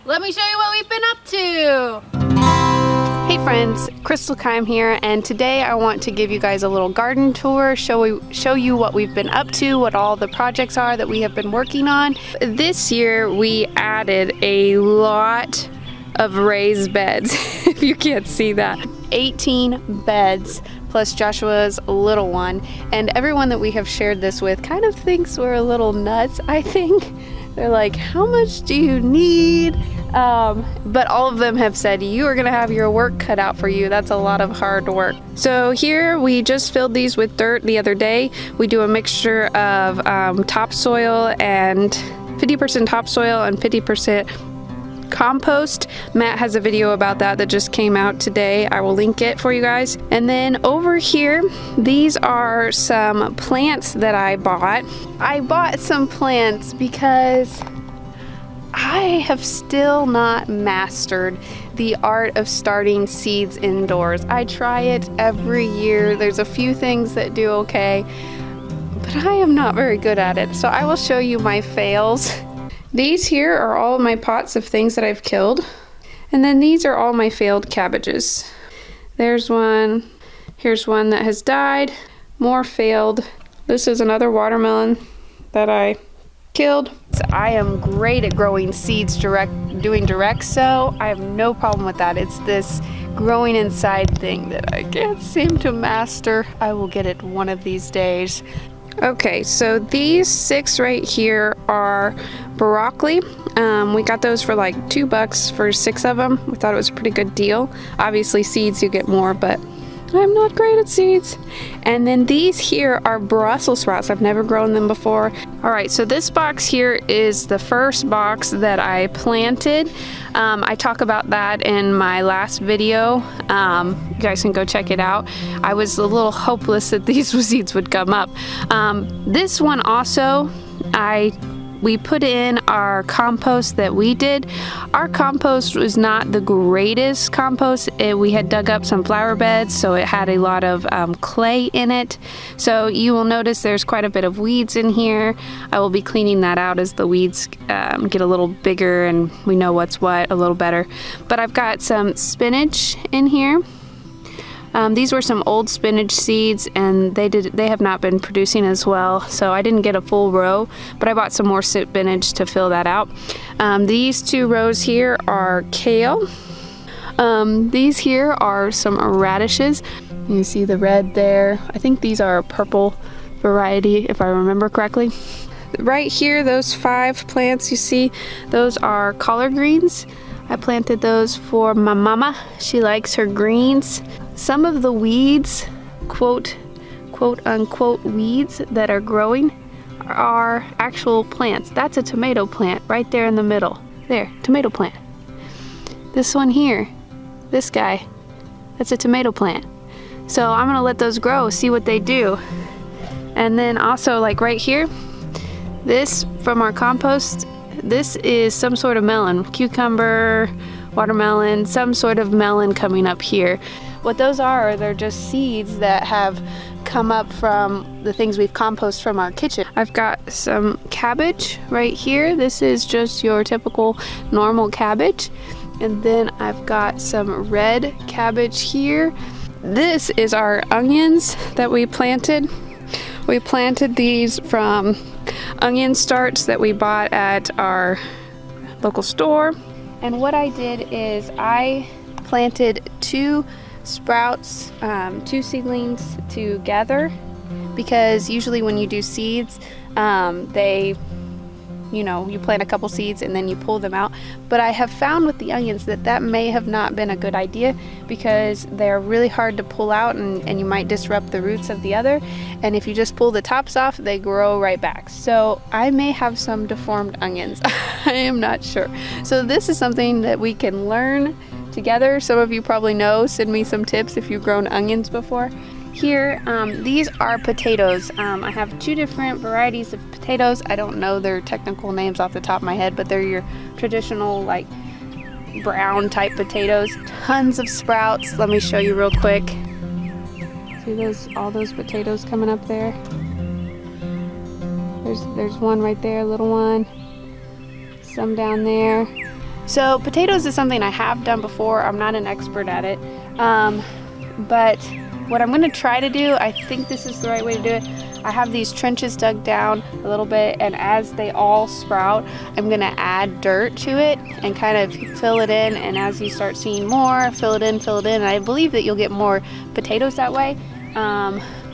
Let me show you what we've been up to. Hey friends, Crystal Keim here, and today I want to give you guys a little garden tour, show you what we've been up to, what all the projects are that we have been working on. This year we added a lot of raised beds, if you can't see that. 18 beds, plus Joshua's little one, and everyone that we have shared this with kind of thinks we're a little nuts, I think. They're like, how much do you need? But all of them have said, you are gonna have your work cut out for you. That's a lot of hard work. So here, we just filled these with dirt the other day. We do a mixture of topsoil and 50% topsoil and 50% compost. Matt has a video about that just came out today. I will link it for you guys. And then over here, these are some plants that I bought. I bought some plants because I have still not mastered the art of starting seeds indoors. I try it every year. There's a few things that do okay, but I am not very good at it. So I will show you my fails. These here are all of my pots of things that I've killed. And then these are all my failed cabbages. There's one. Here's one that has died. More failed. This is another watermelon that I killed. I am great at growing seeds doing direct sow. I have no problem with that. It's this growing inside thing that I can't seem to master. I will get it one of these days. Okay, so these 6 right here are broccoli. We got those for like $2 for 6 of them. We thought it was a pretty good deal. Obviously seeds you get more, but I'm not great at seeds. And then these here are Brussels sprouts. I've never grown them before. All right, so this box here is the first box that I planted. I talk about that in my last video. You guys can go check it out. I was a little hopeless that these seeds would come up. This one also, we put in our compost that we did. Our compost was not the greatest compost. We had dug up some flower beds, so it had a lot of clay in it. So you will notice there's quite a bit of weeds in here. I will be cleaning that out as the weeds get a little bigger and we know what's what a little better. But I've got some spinach in here. These were some old spinach seeds, and they have not been producing as well, so I didn't get a full row, but I bought some more spinach to fill that out. These 2 rows here are kale. These here are some radishes. You see the red there. I think these are a purple variety, if I remember correctly. Right here, those 5 plants you see, those are collard greens. I planted those for my mama. She likes her greens. Some of the weeds, quote unquote weeds that are growing are actual plants. That's a tomato plant right there in the middle. There, tomato plant. This one here, this guy, that's a tomato plant. So I'm gonna let those grow, see what they do. And then also like right here, this from our compost, this is some sort of melon, cucumber, watermelon, some sort of melon coming up here. What those are, they're just seeds that have come up from the things we've composted from our kitchen. I've got some cabbage right here. This is just your typical normal cabbage. And then I've got some red cabbage here. This is our onions that we planted. We planted these from onion starts that we bought at our local store. And what I did is I planted 2 sprouts, 2 seedlings together, because usually when you do seeds, you plant a couple seeds and then you pull them out. But I have found with the onions that may have not been a good idea, because they're really hard to pull out and you might disrupt the roots of the other. And if you just pull the tops off, they grow right back. So I may have some deformed onions. I am not sure. So this is something that we can learn together. Some of you probably know. Send me some tips if you've grown onions before. Here, these are potatoes. I have 2 different varieties of potatoes. I don't know their technical names off the top of my head, but they're your traditional like brown type potatoes. Tons of sprouts. Let me show you real quick. See all those potatoes coming up there? There's one right there, a little one. Some down there. So potatoes is something I have done before. I'm not an expert at it, but what I'm gonna try to do, I think this is the right way to do it. I have these trenches dug down a little bit, and as they all sprout, I'm gonna add dirt to it and kind of fill it in, and as you start seeing more, fill it in, and I believe that you'll get more potatoes that way.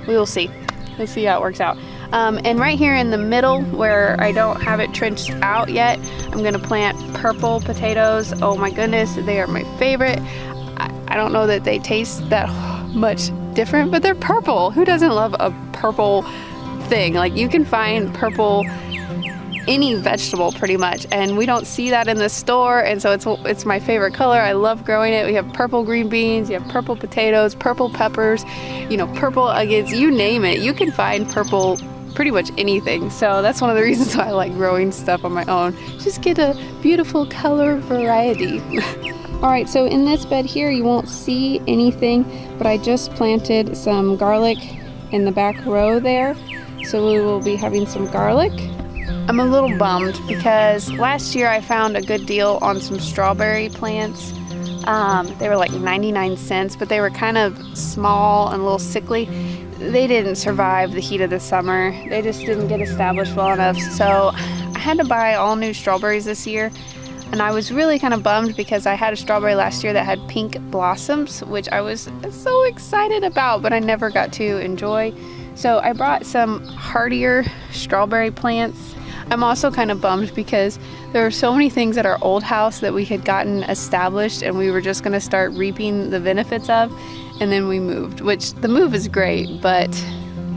We will see. Let's see how it works out. And right here in the middle where I don't have it trenched out yet, I'm gonna plant purple potatoes. Oh my goodness, they are my favorite. I don't know that they taste that much different, but they're purple. Who doesn't love a purple thing? Like, you can find purple any vegetable pretty much, and we don't see that in the store, and so it's my favorite color. I love growing it. We have purple green beans, you have purple potatoes, purple peppers, you know, purple onions, you name it. You can find purple pretty much anything. So that's one of the reasons why I like growing stuff on my own. Just get a beautiful color variety. All right, so in this bed here, you won't see anything, but I just planted some garlic in the back row there. So we will be having some garlic. I'm a little bummed because last year I found a good deal on some strawberry plants. They were like 99 cents, but they were kind of small and a little sickly. They didn't survive the heat of the summer. They just didn't get established well enough. So I had to buy all new strawberries this year. And I was really kind of bummed because I had a strawberry last year that had pink blossoms, which I was so excited about, but I never got to enjoy. So I brought some hardier strawberry plants. I'm also kind of bummed because there were so many things at our old house that we had gotten established and we were just going to start reaping the benefits of, and then we moved, which the move is great, but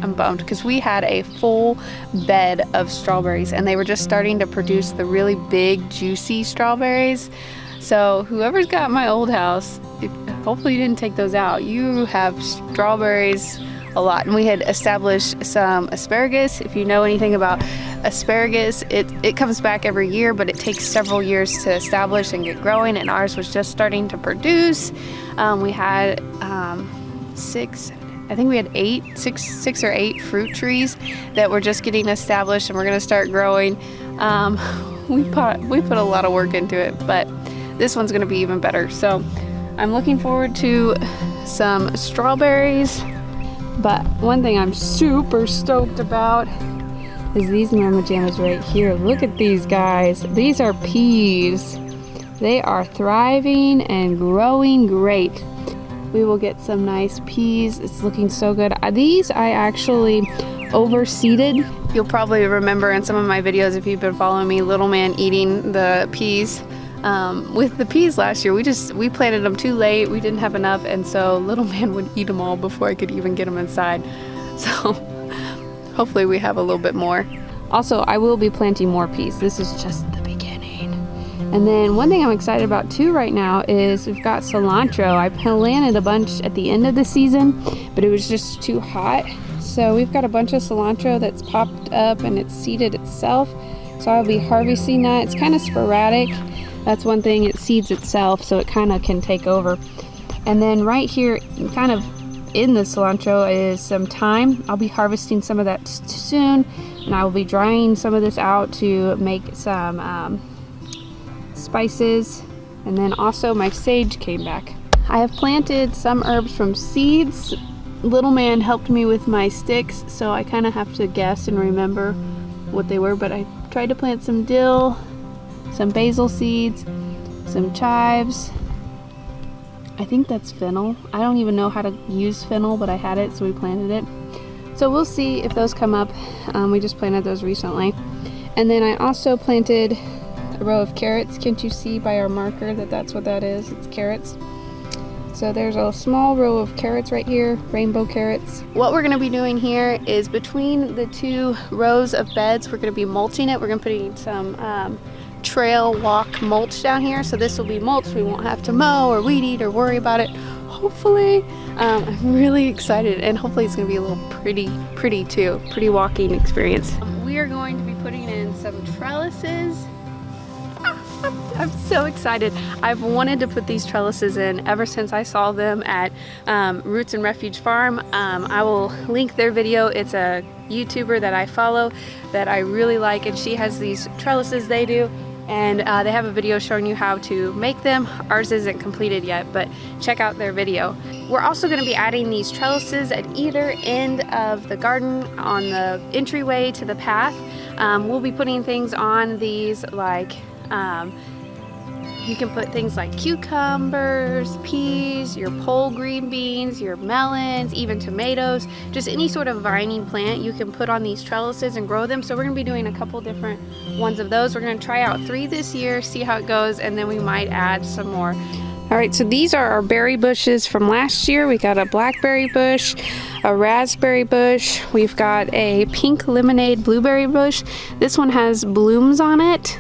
I'm bummed because we had a full bed of strawberries and they were just starting to produce the really big juicy strawberries. So whoever's got my old house, hopefully you didn't take those out. You have strawberries a lot. And we had established some asparagus. If you know anything about asparagus, it comes back every year, but it takes several years to establish and get growing, and ours was just starting to produce. We had six or eight fruit trees that were just getting established and we're going to start growing. We put a lot of work into it, but this one's going to be even better. So I'm looking forward to some strawberries. But one thing I'm super stoked about is these mama jammas right here. Look at these guys. These are peas. They are thriving and growing great. We will get some nice peas. It's looking so good. These I actually overseeded. You'll probably remember in some of my videos, if you've been following me, Little Man eating the peas. With the peas last year, we planted them too late. We didn't have enough, and so Little Man would eat them all before I could even get them inside. So hopefully we have a little bit more. Also, I will be planting more peas. This is just the beginning. And then one thing I'm excited about too right now is we've got cilantro. I planted a bunch at the end of the season, but it was just too hot. So we've got a bunch of cilantro that's popped up and it's seeded itself. So I'll be harvesting that. It's kind of sporadic. That's one thing, it seeds itself, so it kind of can take over. And then right here, kind of in the cilantro, is some thyme. I'll be harvesting some of that soon, and I will be drying some of this out to make some spices. And then also my sage came back. I have planted some herbs from seeds. Little Man helped me with my sticks, so I kind of have to guess and remember what they were, but I tried to plant some dill, some basil seeds, some chives. I think that's fennel. I don't even know how to use fennel, but I had it, so we planted it. So we'll see if those come up. We just planted those recently. And then I also planted a row of carrots. Can't you see by our marker that that's what that is? It's carrots. So there's a small row of carrots right here, rainbow carrots. What we're gonna be doing here is between the two rows of beds, we're gonna be mulching it. We're gonna put some trail walk mulch down here, so this will be mulch. We won't have to mow or weed eat or worry about it, hopefully. I'm really excited, and hopefully it's gonna be a little pretty too, pretty walking experience. We are going to be putting in some trellises. I'm so excited. I've wanted to put these trellises in ever since I saw them at Roots and Refuge Farm. I will link their video. It's a YouTuber that I follow that I really like, and she has these trellises they do. and they have a video showing you how to make them. Ours isn't completed yet, but check out their video. We're also going to be adding these trellises at either end of the garden on the entryway to the path. We'll be putting things on these like you can put things like cucumbers, peas, your pole green beans, your melons, even tomatoes, just any sort of vining plant you can put on these trellises and grow them. So we're gonna be doing a couple different ones of those. We're gonna try out 3 this year, see how it goes, and then we might add some more. All right, so these are our berry bushes from last year. We got a blackberry bush, a raspberry bush. We've got a pink lemonade blueberry bush. This one has blooms on it.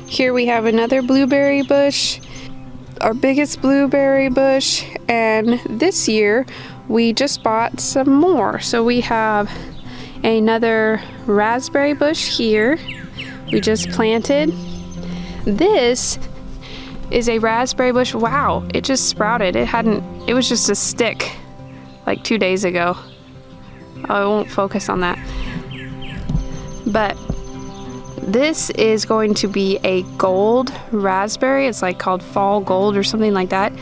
Here we have another blueberry bush, our biggest blueberry bush, and this year we just bought some more. So we have another raspberry bush here we just planted. This is a raspberry bush. Wow, it just sprouted. It was just a stick like 2 days ago. I won't focus on that. But this is going to be a gold raspberry. It's like called fall gold or something like that.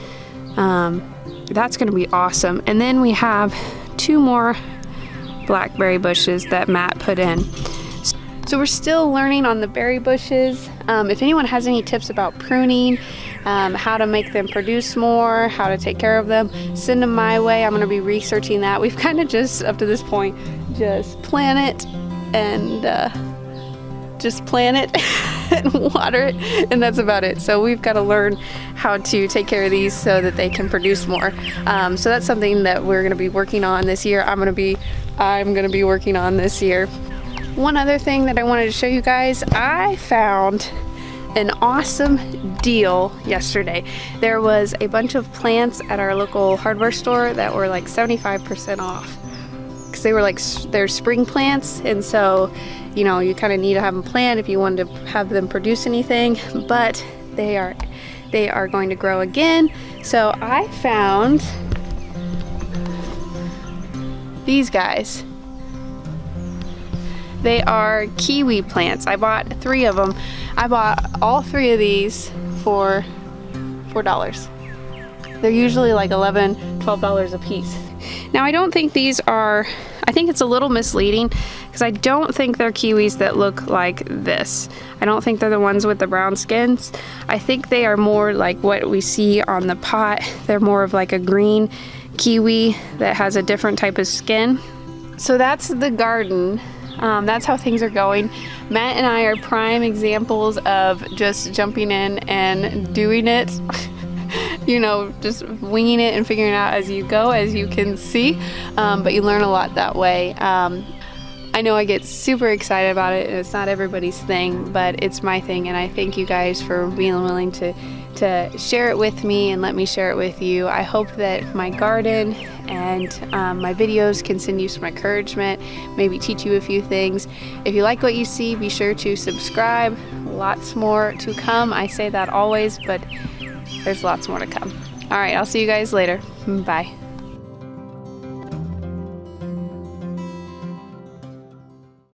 That's going to be awesome. And then we have 2 more blackberry bushes that Matt put in. So we're still learning on the berry bushes. If anyone has any tips about pruning, how to make them produce more, how to take care of them, send them my way. I'm going to be researching that. We've kind of just, up to this point, just plant it and and water it, and that's about it. So we've got to learn how to take care of these so that they can produce more. So that's something that we're going to be working on this year. I'm going to be working on this year. One other thing that I wanted to show you guys, I found an awesome deal yesterday. There was a bunch of plants at our local hardware store that were like 75% off. Because they were like, they're spring plants, and so you know, you kind of need to have them planted if you wanted to have them produce anything, but they are going to grow again. So I found these guys. They are kiwi plants. I bought 3 of them. I bought all 3 of these for $4. They're usually like $11, $12 a piece. Now I don't think these are, I think it's a little misleading because I don't think they're kiwis that look like this. I don't think they're the ones with the brown skins. I think they are more like what we see on the pot. They're more of like a green kiwi that has a different type of skin. So that's the garden. That's how things are going. Matt and I are prime examples of just jumping in and doing it. You know, just winging it and figuring it out as you go, as you can see, but you learn a lot that way. I know I get super excited about it, and it's not everybody's thing, but it's my thing, and I thank you guys for being willing to share it with me and let me share it with you. I hope that my garden and my videos can send you some encouragement, maybe teach you a few things. If you like what you see, be sure to subscribe. Lots more to come. I say that always, but there's lots more to come. All right, I'll see you guys later. Bye.